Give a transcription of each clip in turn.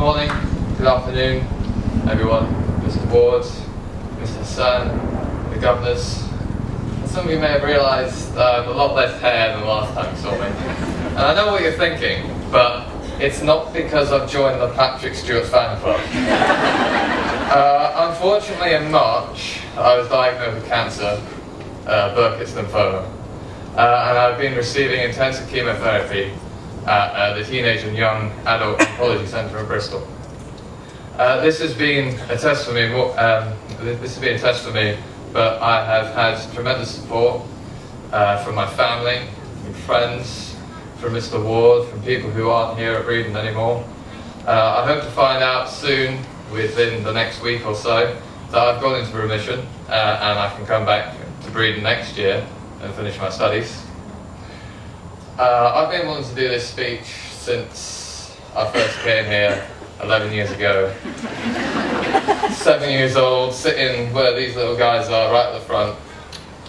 morning, good afternoon, everyone. Mr. Ward, Mr. Sun, the governors. Some of you may have realised I have a lot less hair than the last time you saw me. And I know what you're thinking, but it's not because I've joined the Patrick Stewart fan club. Unfortunately, in March, I was diagnosed with cancer, Burkitt's lymphoma, and I've been receiving intensive chemotherapy at the Teenage and Young Adult Oncology Centre in Bristol. This has been a test for me. But I have had tremendous support from my family, from friends, from Mr. Ward, from people who aren't here at Bredon anymore. I hope to find out soon, within the next week or so, that I've gone into remission and I can come back to Bredon next year and finish my studies. I've been wanting to do this speech since I first came here 11 years ago. 7 years old, sitting where these little guys are, right at the front,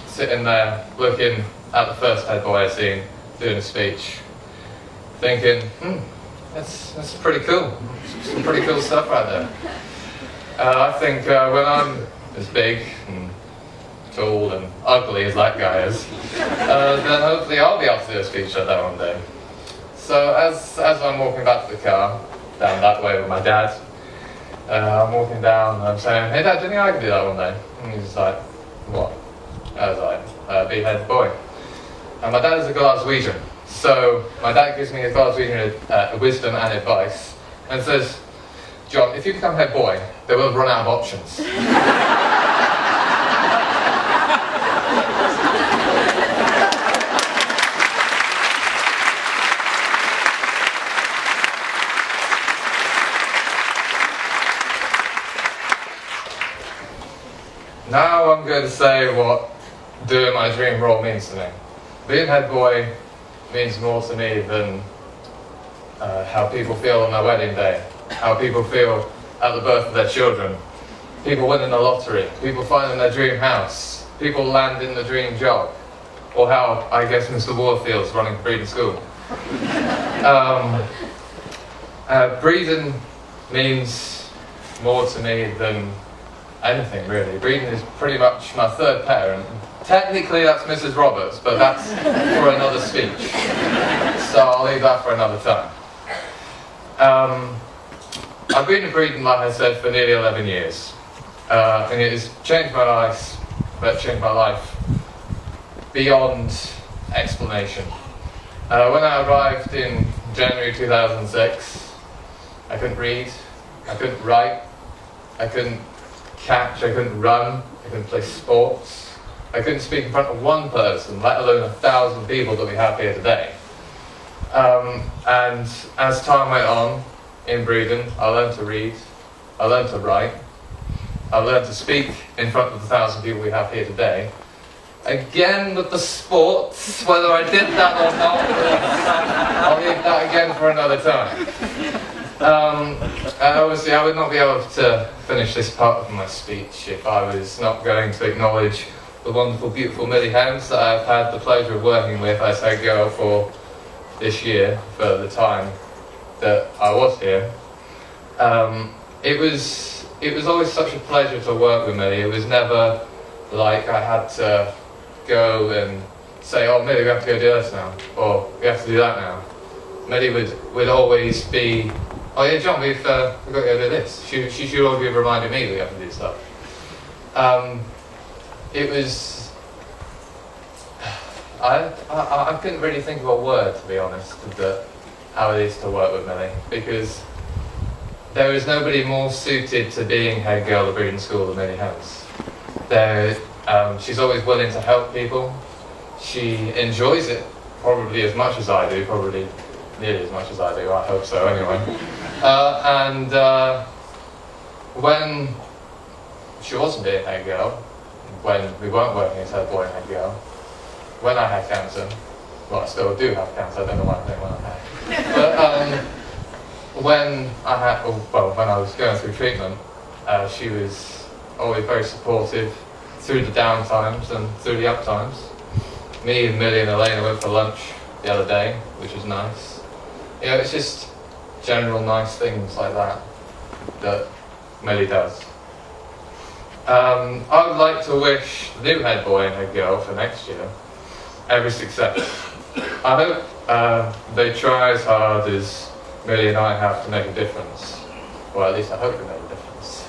sitting there, looking at the first head boy I seen, doing a speech, thinking, that's pretty cool. Some pretty cool stuff right there. I think when I'm as big and tall and ugly as that guy is, then hopefully I'll be able to do a speech like that one day. So as I'm walking back to the car, down that way with my dad, I'm walking down and I'm saying, "Hey Dad, do you think I can do that one day?" And he's like, "What?" I was like, "Be head boy." And my dad is a Glaswegian, so my dad gives me a Glaswegian wisdom and advice and says, "John, if you become head boy, they will run out of options." Now I'm going to say what doing my dream role means to me. Being head boy means more to me than how people feel on their wedding day, how people feel at the birth of their children, people winning the lottery, people finding their dream house, people landing the dream job, or how I guess Mr. Ward feels running Bredon School. Bredon means more to me than anything really. Bredon is pretty much my third parent. Technically that's Mrs. Roberts, but that's for another speech. So I'll leave that for another time. I've been in Bredon, like I said, for nearly 11 years. And it has changed my life, beyond explanation. When I arrived in January 2006, I couldn't read, I couldn't write, I couldn't catch, I couldn't run, I couldn't play sports, I couldn't speak in front of one person, let alone 1,000 people that we have here today. And as time went on in Bredon, I learned to read, I learned to write, I learned to speak in front of the 1,000 people we have here today. Again with the sports, whether I did that or not, I'll leave that again for another time. And obviously I would not be able to finish this part of my speech if I was not going to acknowledge the wonderful, beautiful Millie Hounds that I've had the pleasure of working with as head girl for this year, for the time that I was here. It was always such a pleasure to work with Millie. It was never like I had to go and say, "Oh Millie, we have to go do this now," or "We have to do that now." Millie would always be, "Oh yeah, John, we've got to go do this." She should always be reminding me that we have to do stuff. It was, I couldn't really think of a word, to be honest, how it is to work with Millie, because there is nobody more suited to being head girl at Bredon School than Millie House. She's always willing to help people. She enjoys it probably as much as I do, probably nearly as much as I do, I hope so anyway. When she wasn't being head girl, when we weren't working as head boy and head girl, when I had cancer, well I still do have cancer, I don't know why I'm saying when I had. But when I was going through treatment, she was always very supportive through the down times and through the up times. Me and Millie and Elena went for lunch the other day, which was nice. You know, it's just, general nice things like that that Millie does. I would like to wish the new head boy and head girl for next year every success. I hope they try as hard as Millie and I have to make a difference. Well, at least I hope they make a difference.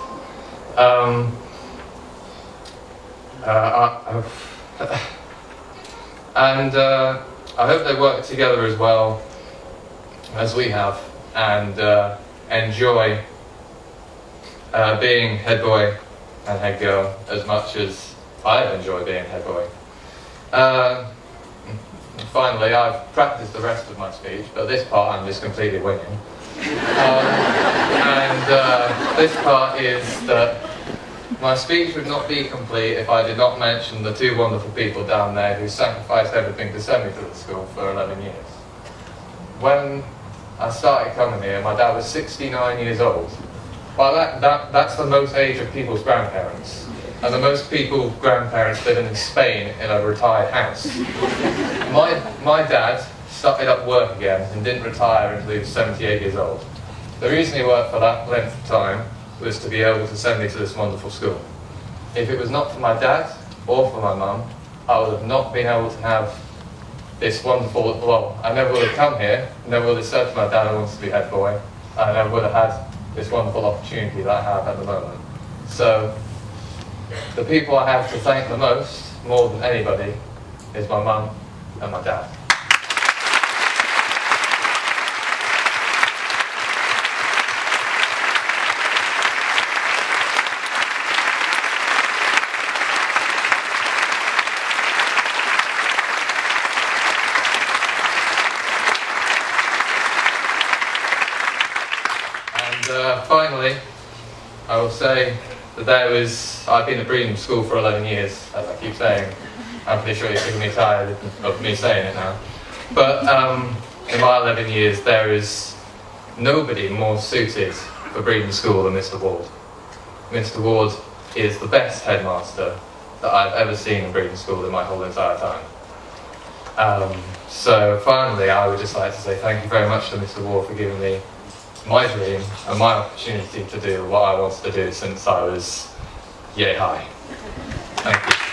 I hope they work together as well as we have and enjoy being head boy and head girl as much as I enjoy being head boy. Finally, I've practiced the rest of my speech, but this part I'm just completely winging. This part is that my speech would not be complete if I did not mention the two wonderful people down there who sacrificed everything to send me to the school for 11 years. When I started coming here, my dad was 69 years old. Well, that's the most age of people's grandparents. And the most people's grandparents living in Spain in a retired house. My dad started up work again and didn't retire until he was 78 years old. The reason he worked for that length of time was to be able to send me to this wonderful school. If it was not for my dad or for my mum, I would have not been able to have this wonderful, well, I never would have come here, never would have said to my dad I wanted to be head boy, I never would have had this wonderful opportunity that I have at the moment. So, the people I have to thank the most, more than anybody, is my mum and my dad. Finally, I will say that I've been at Bredon School for 11 years, as I keep saying. I'm pretty sure you're sick of me tired of me saying it now. But in my 11 years, there is nobody more suited for Bredon School than Mr. Ward. Mr. Ward is the best headmaster that I've ever seen in Bredon School in my whole entire time. So finally, I would just like to say thank you very much to Mr. Ward for giving me my dream and my opportunity to do what I wanted to do since I was yay high. Thank you.